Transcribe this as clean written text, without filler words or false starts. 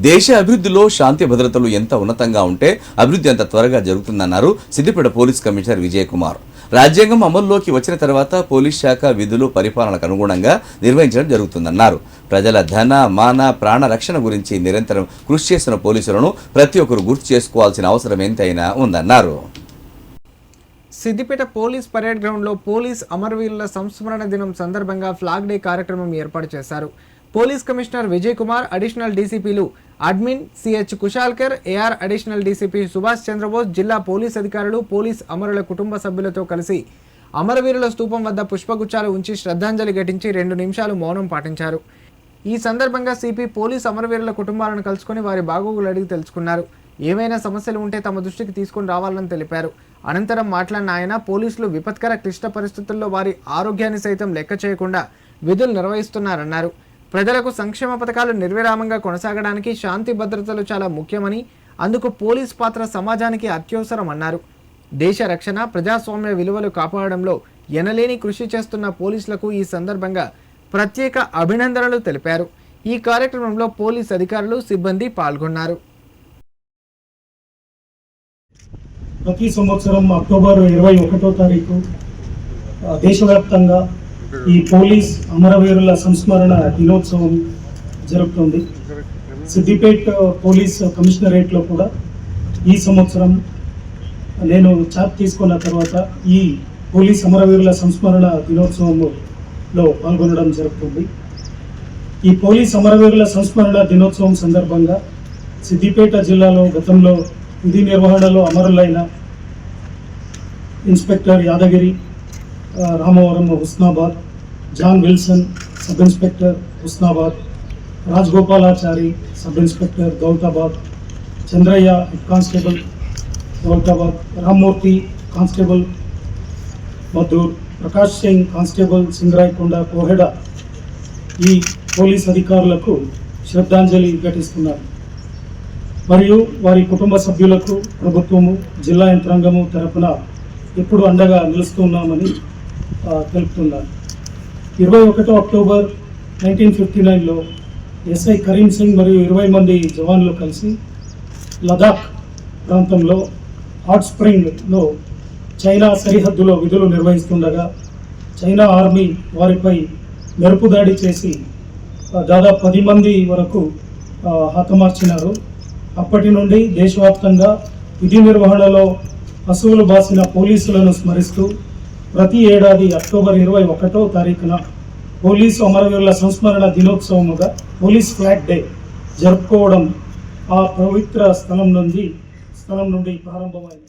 దేశ అభివృద్ధిలో శాంతి భద్రతలు ఎంత ఉన్నతంగా ఉంటే అభివృద్ధి అంత త్వరగా జరుగుతుందన్నారు సిద్దిపేట పోలీస్ కమిషనర్ విజయ్ కుమార్. రాజ్యాంగం అమల్లోకి వచ్చిన తర్వాత పోలీస్ శాఖ విధులు పరిపాలనకు అనుగుణంగా నిర్వహించడం జరుగుతుందన్నారు. ప్రజల ధన మాన ప్రాణ రక్షణ గురించి నిరంతరం కృషి చేస్తున్న పోలీసులను ప్రతి ఒక్కరు గుర్తు చేసుకోవాల్సిన అవసరం ఎంతైనా ఉందన్నారు. సిద్దిపేట పోలీస్ పరేడ్ గ్రౌండ్లో పోలీస్ అమరవీరుల సంస్మరణ దినం సందర్భంగా ఫ్లాగ్ డే కార్యక్రమం ఏర్పాటు చేశారు. Police commissioner Vijay Kumar, additional డీసీపీలు admin CH Kushalkar, AR additional DCP Subhash Chandrabose, జిల్లా పోలీస్ అధికారులు, పోలీస్ అమరుల కుటుంబ సభ్యులతో కలిసి అమరవీరుల స్తూపం వద్ద పుష్పగుచ్చాలు ఉంచి శ్రద్ధాంజలి ఘటించి 2 నిమిషాలు మౌనం పాటించారు. ఈ సందర్భంగా సిపి పోలీస్ అమరవీరుల కుటుంబాలను కలుసుకుని వారి బాగోగులు అడిగి తెలుసుకున్నారు. ఏమైనా సమస్యలు ఉంటే తమ దృష్టికి తీసుకుని రావాలని తెలిపారు. అనంతరం మాట్లాడిన ఆయన పోలీసులు విపత్కర క్లిష్ట పరిస్థితుల్లో వారి ఆరోగ్యాన్ని సైతం లెక్క చేయకుండా విధులు నిర్వహిస్తున్నారన్నారు. ప్రజలకు సంక్షేమ పథకాలు నిర్విరామంగా కొనసాగడానికి శాంతి భద్రతలు చాలా ముఖ్యమని, అందుకు పోలీస్ పాత్ర సమాజానికి అత్యవసరం అన్నారు. దేశ రక్షణ, ప్రజాస్వామ్య విలువలు కాపాడడంలో ఎనలేని కృషి చేస్తున్న పోలీసులకు ఈ సందర్భంగా ప్రత్యేక అభినందనలు తెలిపారు. ఈ కార్యక్రమంలో పోలీస్ అధికారులు, సిబ్బంది పాల్గొన్నారు. ప్రతి సంవత్సరం అక్టోబర్ 21వ తారీఖు దేశవ్యాప్తంగా ఈ పోలీస్ అమరవీరుల సంస్మరణ దినోత్సవం జరుగుతుంది. సిద్దిపేట పోలీస్ కమిషనరేట్లో కూడా ఈ సంవత్సరం నేను చార్జ్ తీసుకున్న తర్వాత ఈ పోలీస్ అమరవీరుల సంస్మరణ దినోత్సవంలో పాల్గొనడం జరుగుతుంది. ఈ పోలీస్ అమరవీరుల సంస్మరణ దినోత్సవం సందర్భంగా సిద్దిపేట జిల్లాలో గతంలో విధి నిర్వహణలో అమరులైన inspector Yadagiri, Ramavaram Husnabad, John Wilson sub inspector Husnabad, Rajagopalachari sub inspector Daulatabad, Chandraiah head constable Daulatabad, Rammurthy constable Maddur, Prakash Singh constable Singarayakonda Koheda ఈ పోలీస్ అధికారులకు శ్రద్ధాంజలి ఘటిస్తున్నారు. మరియు వారి కుటుంబ సభ్యులకు ప్రభుత్వము, జిల్లా యంత్రాంగము తరపున ఎప్పుడు అండగా నిలుస్తున్నామని తెలుపుతున్నారు. 21 అక్టోబర్ 1959లో ఎస్ఐ కరీం సింగ్ మరియు 20 మంది జవాన్లు కలిసి లదాఖ్ ప్రాంతంలో హాట్ స్ప్రింగ్లో చైనా సరిహద్దులో విధులు నిర్వహిస్తుండగా చైనా ఆర్మీ వారిపై మెరుపు దాడి చేసి దాదాపు 10 మంది వరకు హతమార్చినారు. అప్పటి నుండి దేశవ్యాప్తంగా విధి నిర్వహణలో పశువులు బాసిన పోలీసులను స్మరిస్తూ ప్రతి ఏడాది అక్టోబర్ 21వ తారీఖున పోలీసు అమరవీరుల సంస్మరణ దినోత్సవముగా పోలీస్ ఫ్లాగ్ డే జరుపుకోవడం ఆ పవిత్ర స్థలం నుండి ప్రారంభమైంది.